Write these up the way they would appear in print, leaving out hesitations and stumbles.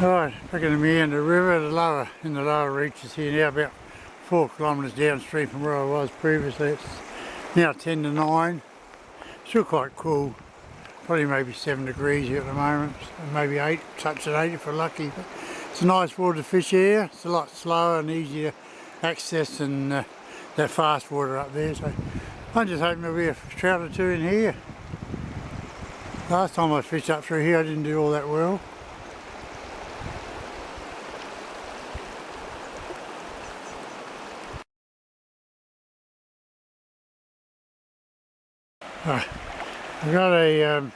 Right, back in the meander river, in the lower reaches here now, about 4 kilometres downstream from where I was previously. It's now 10 to 9. Still quite cool. Probably maybe 7 degrees here at the moment, maybe 8, touch at 8 if we're lucky. But it's a nice water to fish here. It's a lot slower and easier to access than that fast water up there. So I'm just hoping there'll be a trout or two in here. Last time I fished up through here I didn't do all that well. I've got a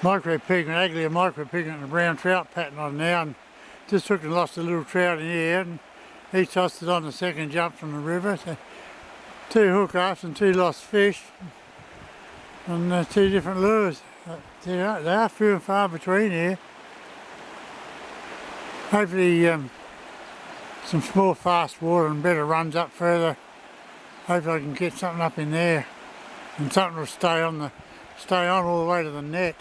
micro pigment, actually a micro pigment and a brown trout pattern on now, and just took and lost a little trout in here, and he tossed it on the second jump from the river. So 2 hookups and 2 lost fish on 2 different lures. They are few and far between here. Hopefully some more fast water and better runs up further. Hopefully I can get something up in there. And something will stay on all the way to the net.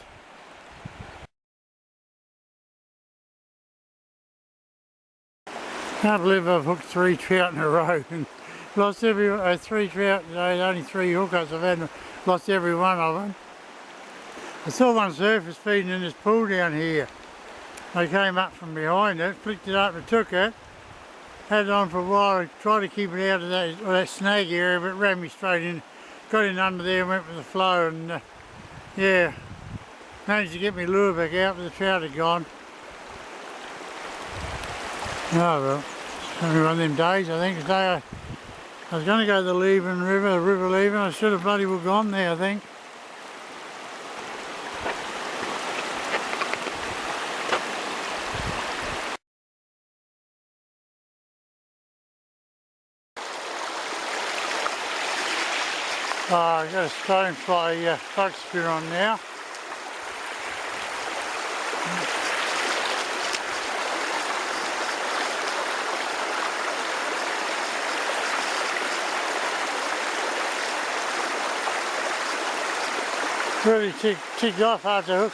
Can't believe I've hooked 3 trout in a row and lost 3 trout today. Only 3 hookups I've had, and lost every one of them. I saw one surface feeding in this pool down here. I came up from behind it, flicked it up and took it. Had it on for a while. I tried to keep it out of that snag area, but it ran me straight in. Got in under there and went with the flow, and yeah, managed to get my lure back out, but the trout had gone. Oh well, it's only one of them days I think. Today I was going to go to the Leven River, the River Leven. I should have bloody well gone there I think. I've got a stonefly bug spear on now. Really ticked off after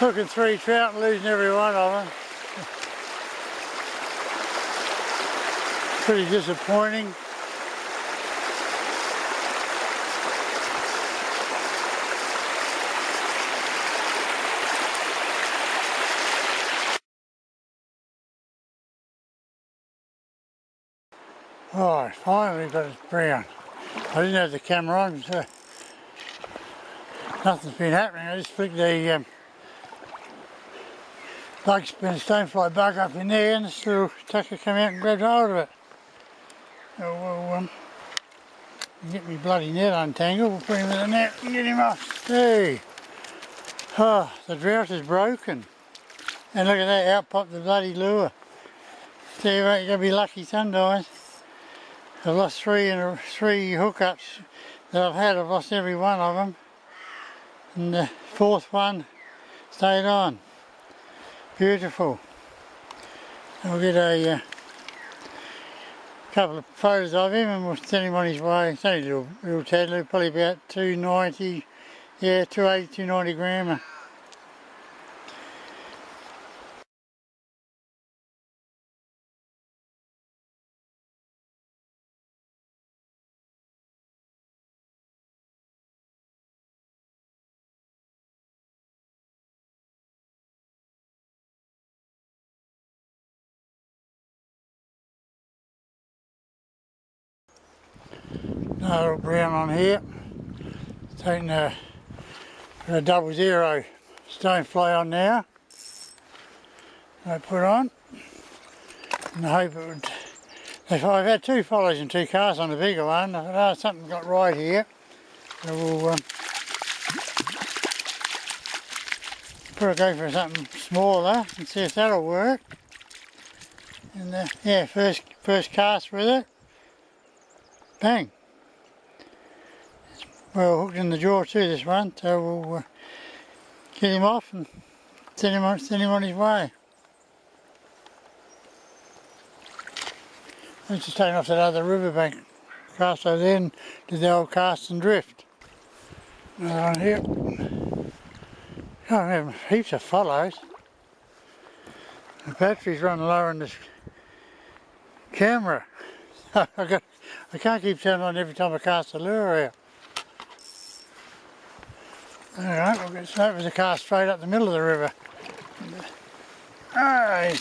hooking 3 trout and losing every one of them. Pretty disappointing. Oh, I finally got it brown. I didn't have the camera on, so nothing's been happening. I just flicked the stonefly bug up in there, and this little tucker came out and grabbed hold of it. So we'll get me bloody net untangled. We'll put him in the net and get him off. Hey, oh, the drought is broken. And look at that, out popped the bloody lure. Tell you what, you've got to be lucky sometimes. I've lost 3 hookups that I've had. I've lost every one of them, and the 4th one stayed on. Beautiful. I'll get a couple of photos of him and we'll send him on his way. It's only a little tadloo, probably about 290, yeah, 280, 290 grammer. Another brown on here. Taking a 00 stonefly on now. I put on, and I hope it would. I've had 2 follows and 2 casts on the bigger one. I thought, oh, something got right here. So we'll probably go for something smaller and see if that'll work. And yeah, first cast with it. Bang. Well hooked in the jaw too, this one, so we'll get him off and send him on his way. I was just taking off that other riverbank cast over there and did the old cast and drift. On here. Oh, I have heaps of follows. The battery's running low on this camera. I can't keep turning on every time I cast the lure out. Alright, we'll get straight with the cast straight up the middle of the river. Alright.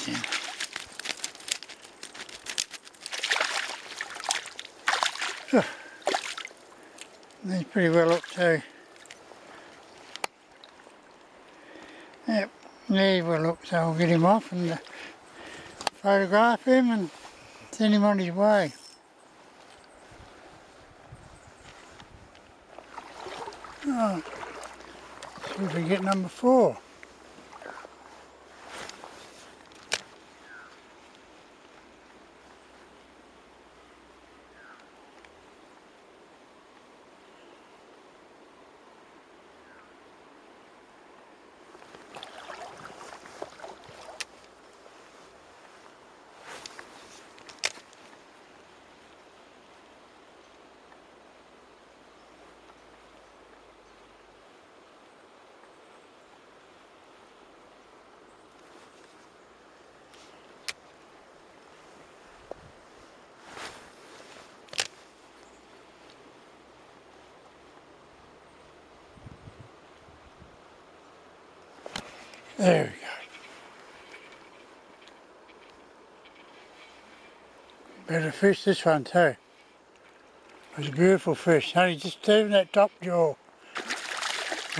He's pretty well up too. Yep, he's well up, so I'll get him off and photograph him and send him on his way. Oh, see if we get number 4. There we go. Better fish this one too. It's a beautiful fish. Only just even that top jaw.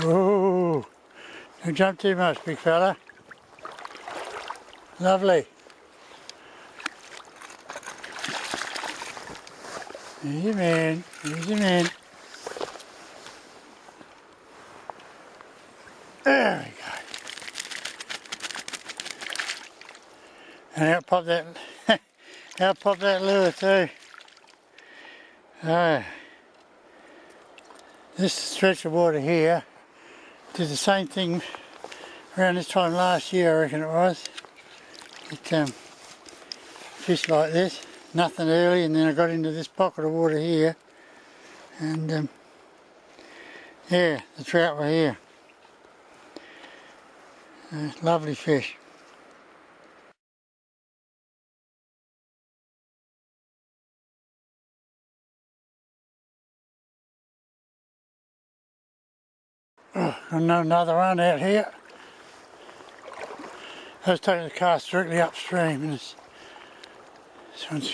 Oh, don't jump too much, big fella. Lovely. Easy man, easy man. There we go. And out pop that, out pop that lure too. This stretch of water here did the same thing around this time last year, I reckon it was. It fished like this, nothing early, and then I got into this pocket of water here, and yeah, the trout were here. Lovely fish. Oh, another one out here. I was taking the cast directly upstream, and this one's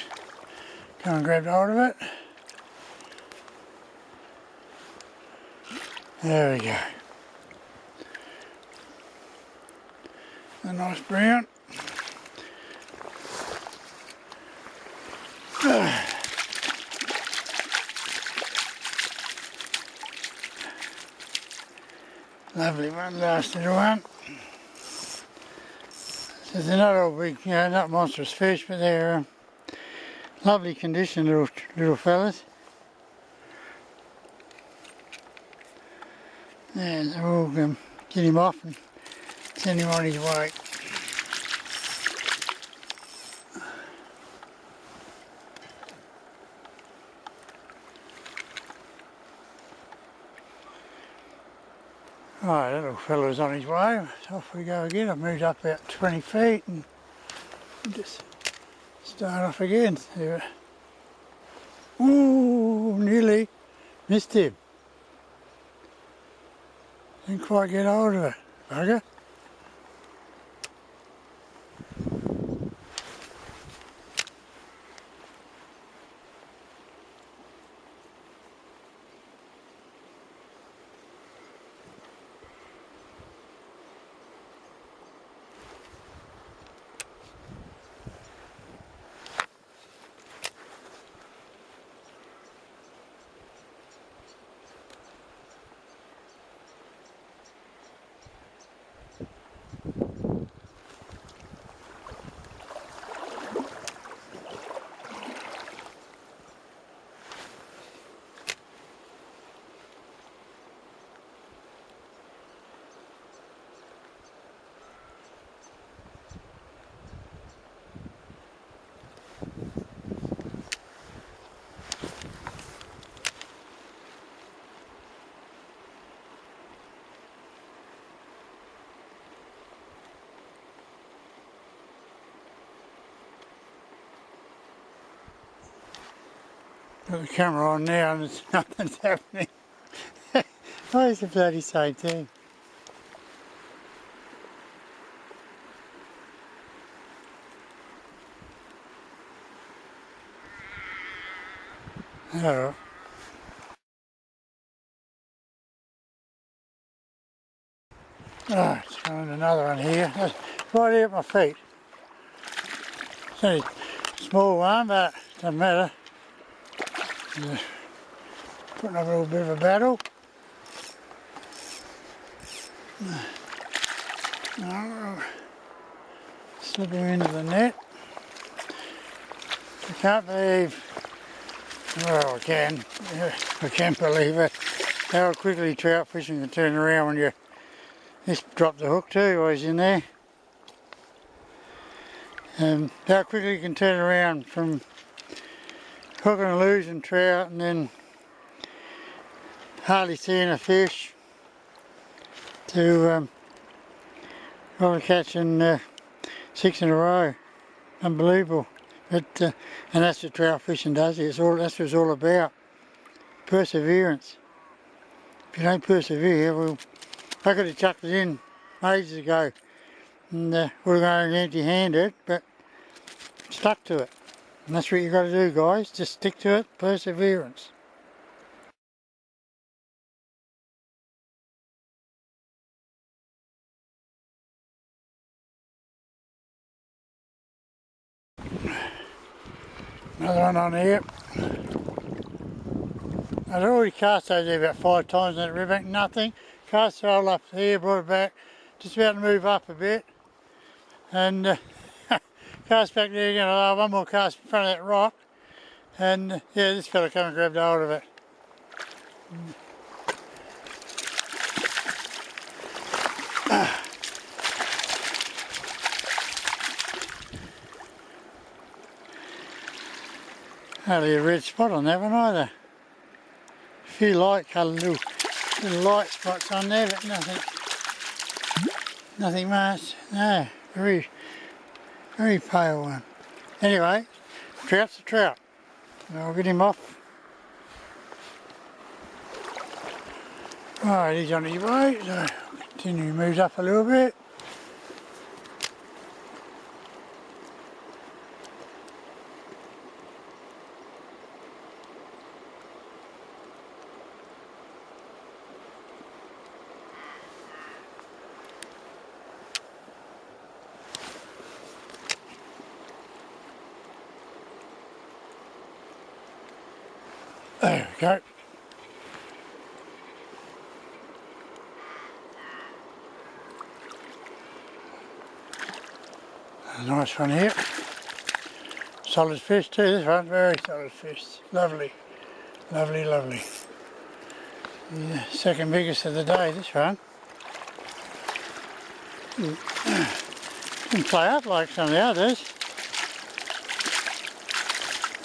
come and grabbed hold of it. There we go. A nice brown. Lovely one, last little one. So they're not all big, you know, not monstrous fish, but they're lovely condition, little fellas. Yeah, so we'll get him off and send him on his way. Right, that little fella's on his way, so off we go again. I've moved up about 20 feet and just start off again. Ooh, nearly missed him. Didn't quite get hold of it, bugger. Got the camera on now and it's nothing's happening. Always the bloody same thing. Alright. Right, found another one here. That's right here at my feet. It's only a small one, but doesn't matter. Just putting up a little bit of a battle. Oh, slip him into the net. I can't believe, well I can't believe it, how quickly trout fishing can turn around when you just drop the hook too while he's in there. How quickly you can turn around from hooking and losing trout and then hardly seeing a fish to probably catching 6 in a row. Unbelievable. But and that's what trout fishing does. That's what it's all about. Perseverance. If you don't persevere, well, I could have chucked it in ages ago and would have gone empty-handed, but stuck to it. And that's what you got to do, guys. Just stick to it. Perseverance. Another one on here. I'd already cast those there about 5 times in that riverbank, nothing. Cast the hole up here, brought it back, just about to move up a bit. And cast back there again, I'll have one more cast in front of that rock. And yeah, this fella come and grabbed hold of it. Hardly a red spot on that one either. A few light coloured little light spots on there, but nothing much. No, very pale one. Anyway, trout's a trout. I'll get him off. Right, he's on his way, so continue to move up a little bit. There we go. A nice one here. Solid fish too, this one, very solid fish. Lovely, lovely, lovely. The second biggest of the day, this one. Didn't play up like some of the others.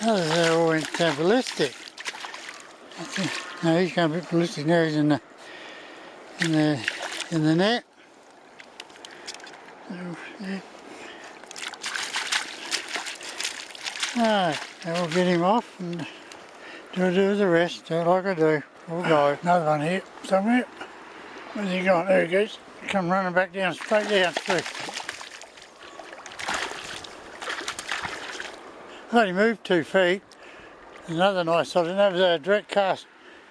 Others they all went ballistic. No, he's going a bit ballistic now. He's in the net. So, yeah. Alright, we'll get him off and do the rest. Do like I do. We'll go. Another one here somewhere. Where's he gone? There he goes. Come running back down, straight down through. I've only moved 2 feet. Another nice solid. That was a direct cast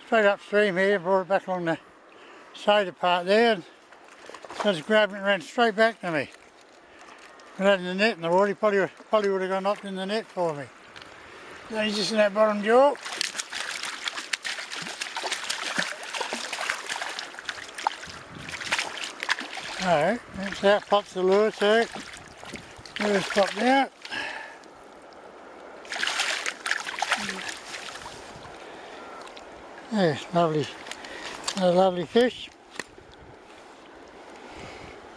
straight upstream here, brought it back along the shoulder part there. And so I just grabbed it and ran straight back to me. If I had in the net in the water, he probably would have gone up in the net for me. Then he's just in that bottom jaw. Alright, that's out, pops the lure too. Lure's popped out. Yeah, lovely, a lovely fish.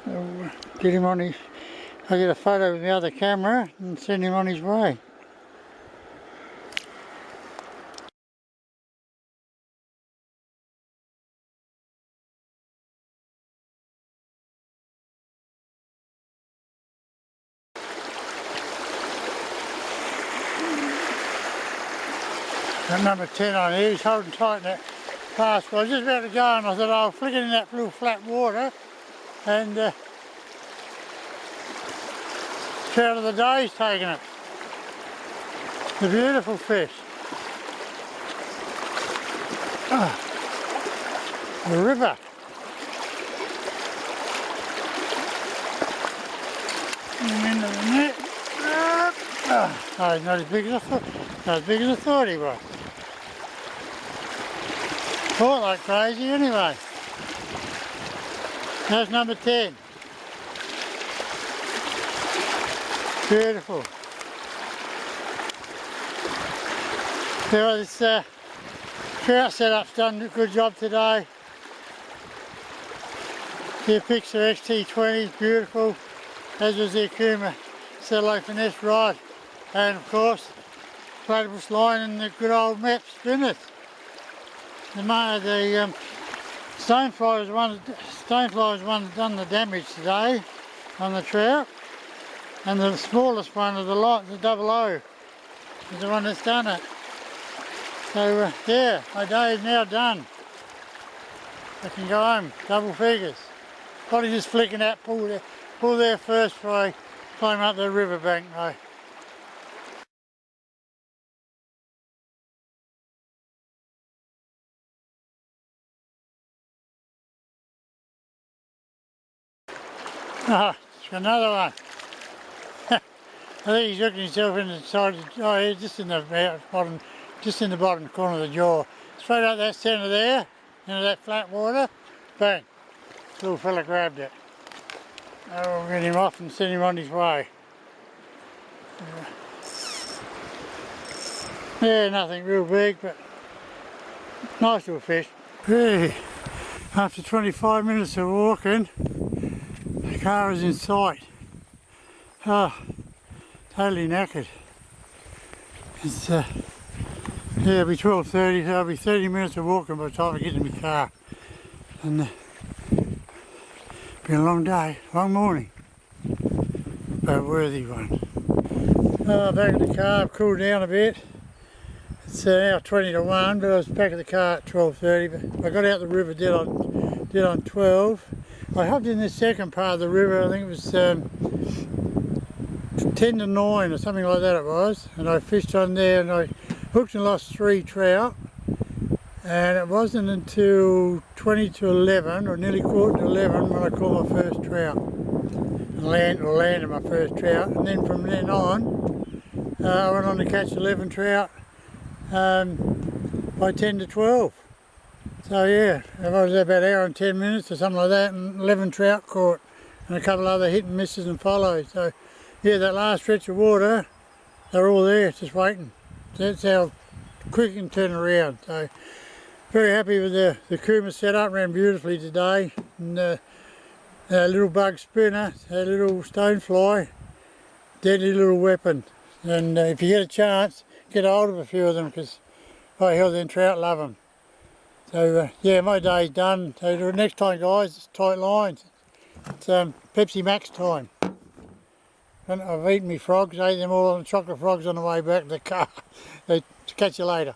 I'll get him on his, I'll get a photo with the other camera and send him on his way. Got number 10 on here, he's holding tight in that pass. Well, I was just about to go and I thought I'll flick it in that little flat water and trout of the day's taking it. It's a beautiful fish. Oh, the river. And into the net. Oh, he's not as big as I thought. Not as big as I thought he was. Caught like crazy anyway. That's number 10. Beautiful. So this trout setup's done a good job today. The Pixar XT20 is beautiful, as was the Akuma Cello Finesse rod, and of course platypus line and the good old Mepps spinners. The stonefly was one that done the damage today on the trout, and the smallest one of the lot, the double O, is the one that's done it. So yeah, my day is now done. I can go home, double figures. Probably just flicking out, pull there first before I climb up the riverbank though. Oh, it's another one. I think he's looking himself in the side. Oh, yeah, just in the bottom corner of the jaw. Straight up that centre there, into that flat water. Bang! Little fella grabbed it. Oh, we'll get him off and send him on his way. Yeah, nothing real big, but nice little fish. Hey, after 25 minutes of walking, the car is in sight. Oh, totally knackered. It's yeah, it'll be 12:30, so it'll be 30 minutes of walking by the time I get to my car. And been a long day, long morning, but a worthy one. Oh, back at the car, I've cooled down a bit. It's now 20 to 1, but I was back at the car at 12:30, but I got out the river dead on 12. I hopped in this second part of the river, I think it was 10 to 9 or something like that it was, and I fished on there and I hooked and lost 3 trout, and it wasn't until 20 to 11 or nearly quarter to 11 when I caught my first trout and landed my first trout, and then from then on I went on to catch 11 trout by 10 to 12. So yeah, I was there about an hour and 10 minutes or something like that, and 11 trout caught and a couple other hit and misses and follows. So yeah, that last stretch of water, they're all there just waiting. That's how quick you can turn around. So very happy with the Akuma setup, ran beautifully today. And a little bug spinner, a little stonefly, deadly little weapon. And if you get a chance, get hold of a few of them, because by hell, then trout love them. So yeah, my day's done. So next time guys, it's tight lines. It's Pepsi Max time. And I've eaten my frogs, ate them all on chocolate frogs on the way back to the car. So catch you later.